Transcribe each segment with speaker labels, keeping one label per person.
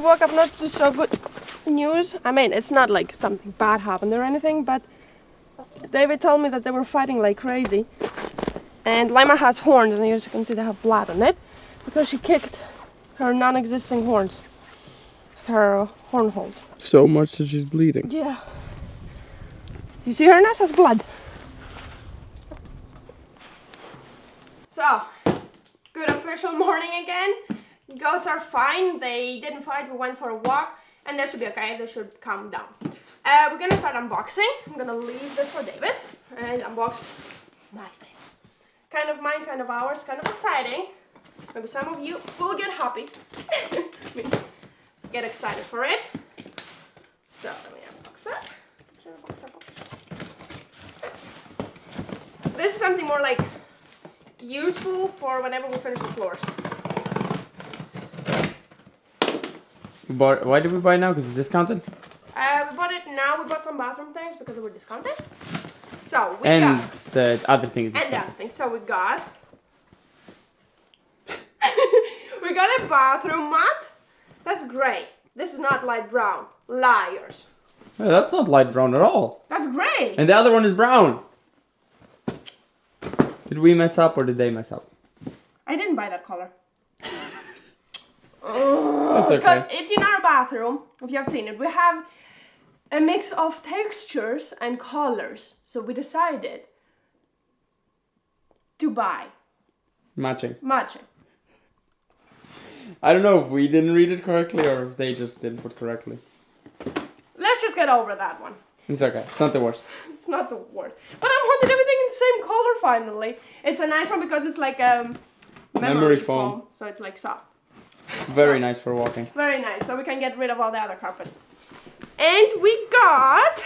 Speaker 1: woke up not to so good news. I mean, it's not like something bad happened or anything, but David told me that they were fighting like crazy. And Lima has horns, and as you can see, they have blood on it because she kicked her non-existing horns, her horn holes.
Speaker 2: So much that she's bleeding.
Speaker 1: Yeah. You see her nose has blood. So, good official morning again. Goats are fine. They didn't fight. We went for a walk, and they should be okay. They should calm down. We're gonna start unboxing. I'm gonna leave this for David and unbox my thing. Kind of mine, kind of ours, kind of exciting. Maybe some of you will get happy. Get excited for it. So let me unbox it. This is something more like useful for whenever we finish the floors.
Speaker 2: But why did we buy it now? Because it's discounted?
Speaker 1: We bought it now. We bought some bathroom things because they were discounted. So we
Speaker 2: and
Speaker 1: got
Speaker 2: the other thing is
Speaker 1: and the
Speaker 2: discounted.
Speaker 1: other thing. So we got we got a bathroom mat. That's great. This is not light brown. Liars.
Speaker 2: Yeah, that's not light brown at all.
Speaker 1: That's great.
Speaker 2: And the other one is brown. Did we mess up or did they mess up?
Speaker 1: I didn't buy that color.
Speaker 2: That's okay.
Speaker 1: Because if you know our bathroom, if you have seen it, we have a mix of textures and colors. So we decided to buy
Speaker 2: Matching.
Speaker 1: matching.
Speaker 2: I don't know if we didn't read it correctly or if they just didn't put correctly.
Speaker 1: Let's just get over that one.
Speaker 2: It's okay. It's not the worst.
Speaker 1: It's not the worst. But I wanted everything in the same color finally. It's a nice one because it's like memory foam. So it's like soft.
Speaker 2: Very nice for walking.
Speaker 1: Very nice. So we can get rid of all the other carpets. And we got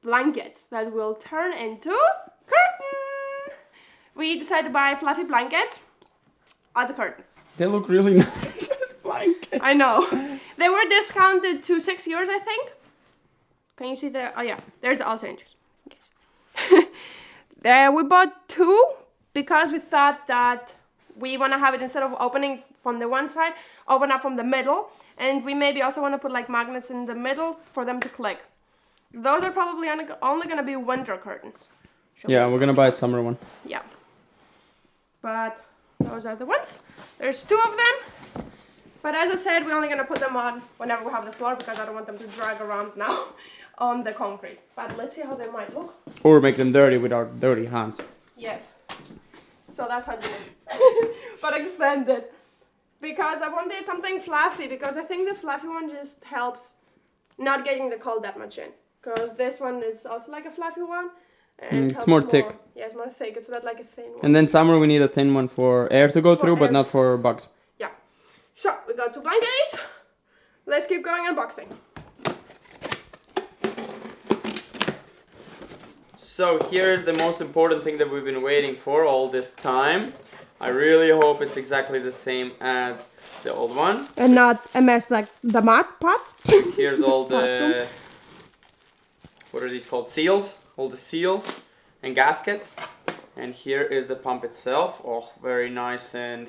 Speaker 1: blankets that will turn into curtain. We decided to buy fluffy blankets as a curtain.
Speaker 2: They look really nice as blankets.
Speaker 1: I know. They were discounted to €6, I think. Can you see the? Oh yeah, there's the all changes. Okay. There we bought 2 because we thought that we want to have it, instead of opening from the one side, open up from the middle, and we maybe also want to put like magnets in the middle for them to click. Those are probably only going to be winter curtains.
Speaker 2: Yeah, we're gonna buy a summer one.
Speaker 1: Yeah. But those are the ones. There's 2 of them. But as I said, we're only going to put them on whenever we have the floor because I don't want them to drag around now on the concrete. But let's see how they might look.
Speaker 2: Or make them dirty with our dirty hands.
Speaker 1: Yes. So that's how I do it. But extended. Because I wanted something fluffy, because I think the fluffy one just helps not getting the cold that much in. Because this one is also like a fluffy one. And
Speaker 2: it's more thick.
Speaker 1: Yeah, it's more thick. It's not like a thin one.
Speaker 2: And then summer we need a thin one for air to go through, but not for bugs.
Speaker 1: Yeah. So we got 2 blankets. Let's keep going unboxing.
Speaker 2: So here's the most important thing that we've been waiting for all this time. I really hope it's exactly the same as the old one.
Speaker 1: And not a mess like the mat pots.
Speaker 2: Here's all the, what are these called? Seals. All the seals and gaskets. And here is the pump itself. Oh, very nice, and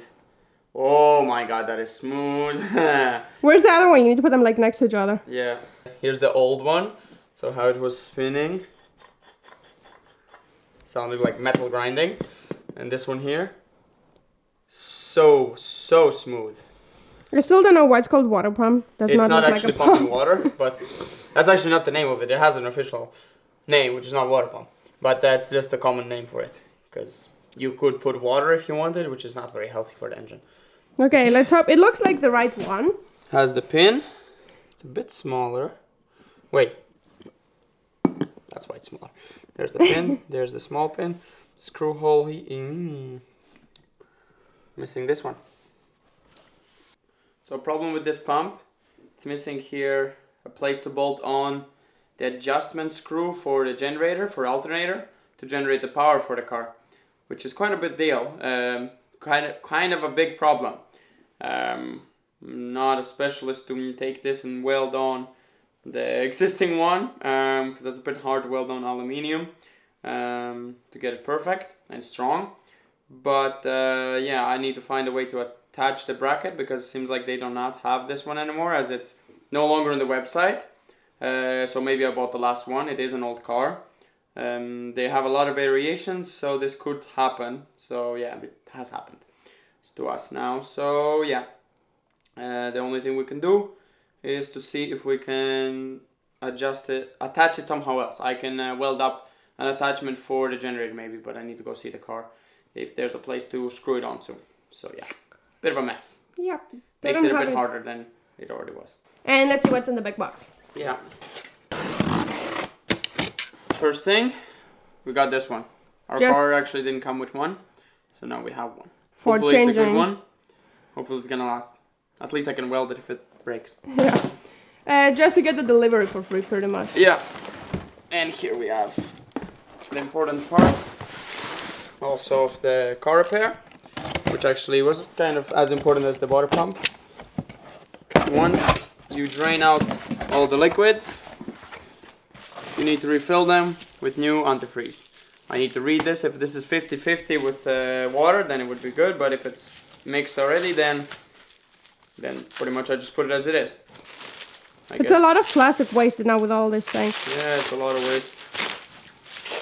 Speaker 2: oh my god, that is smooth.
Speaker 1: Where's the other one? You need to put them like next to each other.
Speaker 2: Yeah. Here's the old one. So how it was spinning. Sounded like metal grinding. And this one here. So smooth.
Speaker 1: I still don't know why it's called water pump. Does
Speaker 2: It's not
Speaker 1: look
Speaker 2: actually
Speaker 1: like a
Speaker 2: pumping
Speaker 1: pump.
Speaker 2: water, but that's actually not the name of it. It has an official name, which is not water pump. But that's just a common name for it. Because you could put water if you wanted, which is not very healthy for the engine.
Speaker 1: Okay, let's hope. It looks like the right one.
Speaker 2: Has the pin. It's a bit smaller. Wait. That's why it's smaller. There's the pin. There's the small pin. Screw hole. Missing this one. So problem with this pump. It's missing here a place to bolt on the adjustment screw for the generator, for alternator, to generate the power for the car, which is quite a big deal. Kind of a big problem. Not a specialist to take this and weld on the existing one, because that's a bit hard to weld on aluminium to get it perfect and strong. But yeah, I need to find a way to attach the bracket because it seems like they do not have this one anymore, as it's no longer on the website. So maybe I bought the last one. It is an old car. They have a lot of variations, so this could happen. So yeah, it has happened. It's to us now. So yeah, the only thing we can do is to see if we can adjust it, attach it somehow else. I can weld up an attachment for the generator maybe, but I need to go see the car if there's a place to screw it onto. So yeah, bit of a mess.
Speaker 1: Yeah.
Speaker 2: Makes it a bit harder than it already was.
Speaker 1: And let's see what's in the big box.
Speaker 2: Yeah. First thing, we got this one. Our car actually didn't come with one, so now we have one. Hopefully it's a good one. Hopefully it's gonna last. At least I can weld it if it breaks.
Speaker 1: Yeah. Just to get the delivery for free, pretty much.
Speaker 2: Yeah. And here we have the important part, also of the car repair, which actually was kind of as important as the water pump. Once you drain out all the liquids, you need to refill them with new antifreeze. I need to read this. If this is 50-50 with water, then it would be good, but if it's mixed already, then pretty much I just put it as it is.
Speaker 1: It's a lot of plastic wasted now with all this thing.
Speaker 2: Yeah, it's a lot of waste.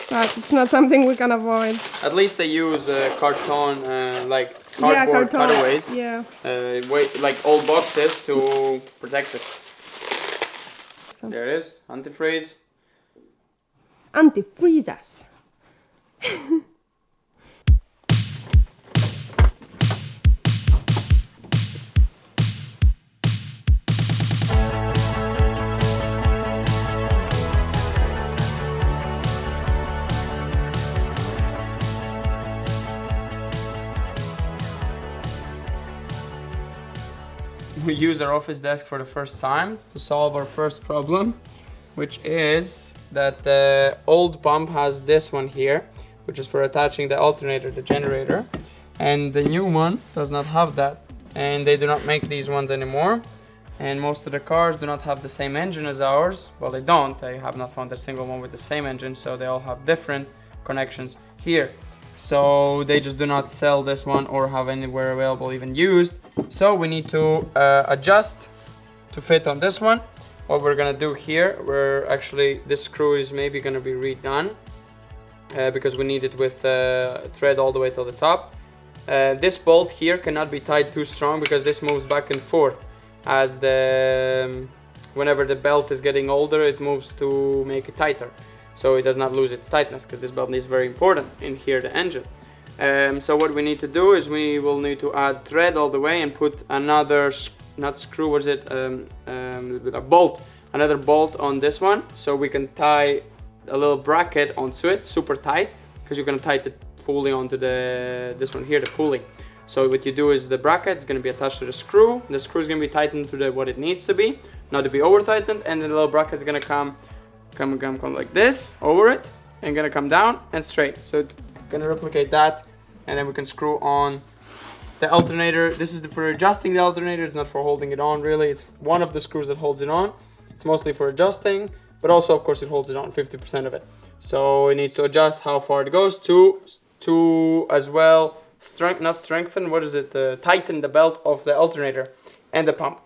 Speaker 1: But it's not something we can avoid.
Speaker 2: At least they use carton, like cardboard cutaways.
Speaker 1: Yeah.
Speaker 2: Like old boxes to protect it. There it is, antifreeze.
Speaker 1: Antifreeze us.
Speaker 2: We used our office desk for the first time to solve our first problem, which is that the old pump has this one here, which is for attaching the alternator, the generator, and the new one does not have that, and they do not make these ones anymore, and most of the cars do not have the same engine as ours. Well, they don't. I have not found a single one with the same engine, so they all have different connections here. So they just do not sell this one or have anywhere available even used. So we need to adjust to fit on this one. What we're gonna do here, this screw is maybe gonna be redone because we need it with thread all the way to the top. This bolt here cannot be tied too strong because this moves back and forth as whenever the belt is getting older, it moves to make it tighter, so it does not lose its tightness, because this belt is very important in here, the engine. So what we need to do is we will need to add thread all the way and put another, not screw, what is it, a bolt, another bolt on this one, so we can tie a little bracket onto it, super tight, because you're going to tie it fully onto this one here, the pulley. So what you do is the bracket is going to be attached to the screw is going to be tightened to what it needs to be, not to be over tightened, and the little bracket is going to come like this over it and going to come down and straight. So it's going to replicate that, and then we can screw on the alternator. This is for adjusting the alternator, it's not for holding it on really. It's one of the screws that holds it on. It's mostly for adjusting, but also of course it holds it on, 50% of it. So it needs to adjust how far it goes to as well tighten the belt of the alternator and the pump.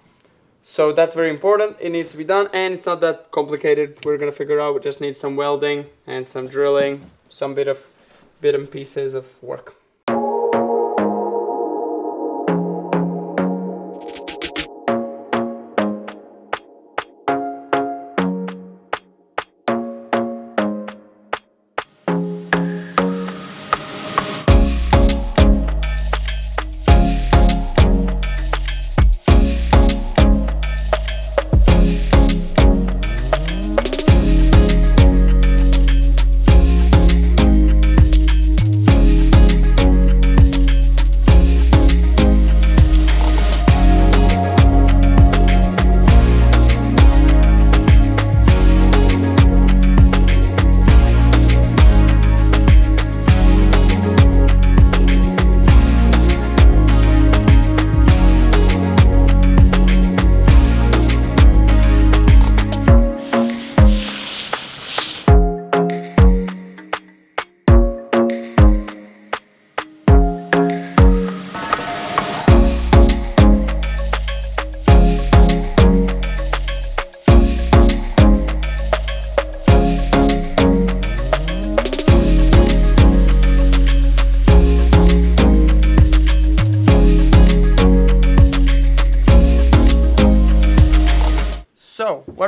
Speaker 2: So that's very important. It needs to be done, and it's not that complicated. We're gonna figure out. We just need some welding and some drilling, some bit and pieces of work.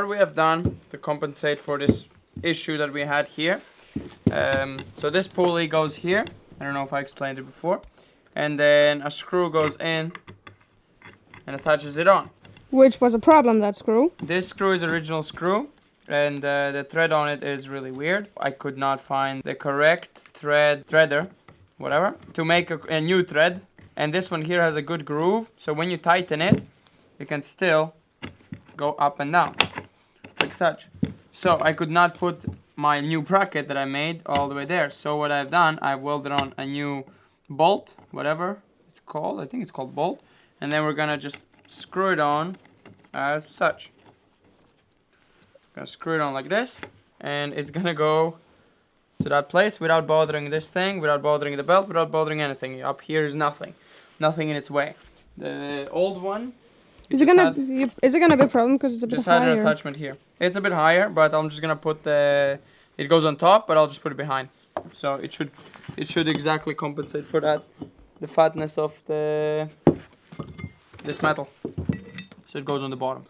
Speaker 2: what we have done to compensate for this issue that we had here. So this pulley goes here. I don't know if I explained it before. And then a screw goes in and attaches it on.
Speaker 1: Which was a problem, that screw.
Speaker 2: This screw is original screw, and the thread on it is really weird. I could not find the correct threader, whatever, to make a new thread. And this one here has a good groove, so when you tighten it, you can still go up and down, like such. So I could not put my new bracket that I made all the way there. So what I've done, I welded on a new bolt, whatever it's called. I think it's called bolt. And then we're gonna just screw it on as such. Gonna screw it on like this, and it's gonna go to that place without bothering this thing, without bothering the belt, without bothering anything. Up here is nothing in its way. The old one,
Speaker 1: is it gonna be a problem because it's a bit higher? Just had an
Speaker 2: attachment here. It's a bit higher, but I'm just gonna put it goes on top, but I'll just put it behind. So it should exactly compensate for that, the fatness of this metal. So it goes on the bottom.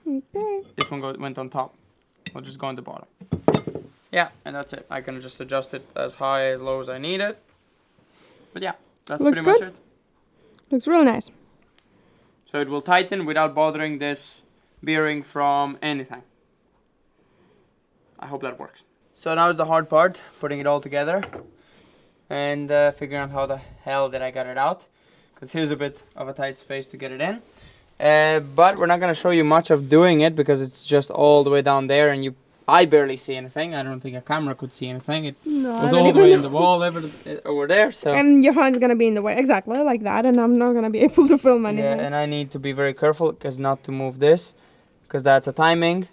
Speaker 1: Okay.
Speaker 2: This one went on top. I'll just go on the bottom. Yeah, and that's it. I can just adjust it as high, as low as I need it. But yeah, that's
Speaker 1: Looks
Speaker 2: pretty much it.
Speaker 1: Looks really nice.
Speaker 2: So it will tighten without bothering this bearing from anything. I hope that works. So now is the hard part, putting it all together and figuring out how the hell did I get it out. Because here's a bit of a tight space to get it in. But we're not going to show you much of doing it because it's just all the way down there and I barely see anything. I don't think a camera could see anything. It was all the way in the wall over there. So.
Speaker 1: And your hand's going to be in the way, exactly like that, and I'm not going to be able to film anything.
Speaker 2: Yeah, and I need to be very careful because not to move this. Because that's a timing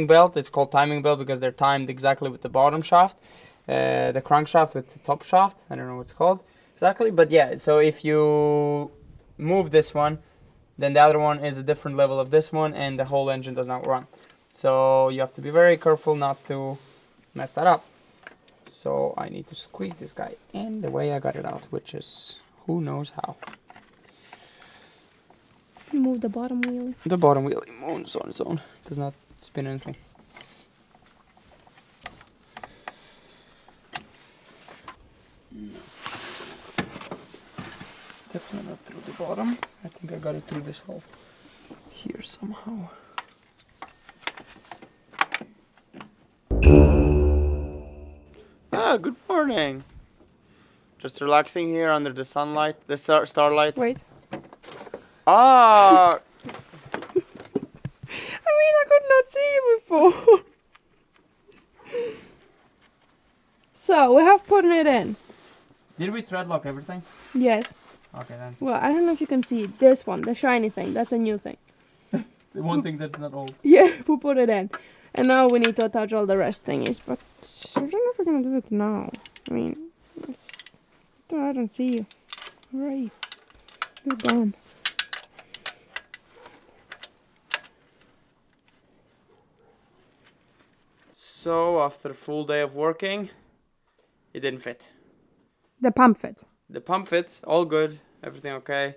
Speaker 2: belt. It's called timing belt because they're timed exactly with the bottom shaft. The crankshaft with the top shaft. I don't know what it's called exactly. But yeah, so if you move this one, then the other one is a different level of this one and the whole engine does not run. So you have to be very careful not to mess that up. So I need to squeeze this guy in the way I got it out, which is who knows how.
Speaker 1: Move the bottom wheel.
Speaker 2: The bottom wheel moves on its own. It does not spin anything. No. Definitely not through the bottom. I think I got it through this hole here somehow. Ah, good morning. Just relaxing here under the sunlight, the starlight.
Speaker 1: Wait.
Speaker 2: Ah!
Speaker 1: I could not see you before. So, we have put it in.
Speaker 2: Did we thread lock everything?
Speaker 1: Yes.
Speaker 2: Okay then.
Speaker 1: Well, I don't know if you can see this one, the shiny thing. That's a new thing.
Speaker 2: The one thing that's not old.
Speaker 1: Yeah, we put it in. And now we need to attach all the rest thingies, but I don't know if we're gonna do it now. I mean, I don't see you. Where are you? You're gone.
Speaker 2: So, after a full day of working, it didn't fit.
Speaker 1: The pump fit.
Speaker 2: The pump fits, all good, everything okay.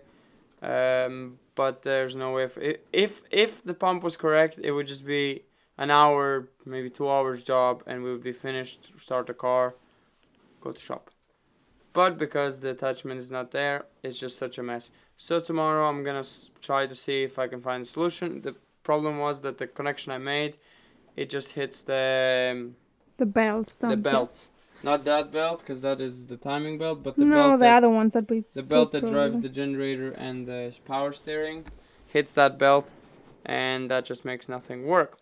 Speaker 2: But there's no way, if the pump was correct, it would just be an hour, maybe 2 hours job, and we would be finished, start the car, go to shop. But because the attachment is not there, it's just such a mess. So tomorrow I'm gonna try to see if I can find a solution. The problem was that the connection I made, it just hits the
Speaker 1: belt.
Speaker 2: The belt. Not that belt, because that is the timing belt, but the
Speaker 1: belt
Speaker 2: that,
Speaker 1: other ones that we...
Speaker 2: The belt that drives the generator and the power steering hits that belt, and that just makes nothing work.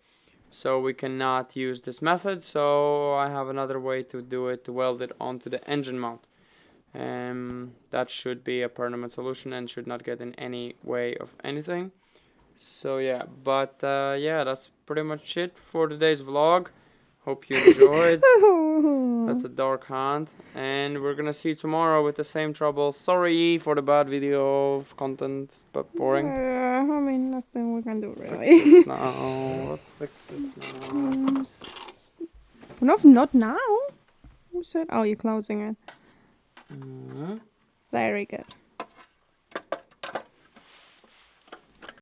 Speaker 2: So we cannot use this method, so I have another way to do it, to weld it onto the engine mount. That should be a permanent solution and should not get in any way of anything. So yeah, but yeah, that's pretty much it for today's vlog. Hope you enjoyed. That's a dark hand. And we're gonna see you tomorrow with the same trouble. Sorry for the bad video content, but boring.
Speaker 1: I mean, nothing we can do really.
Speaker 2: Let's fix this now.
Speaker 1: Not now. Who said? Oh, you're closing it.
Speaker 2: Mm-hmm.
Speaker 1: Very good.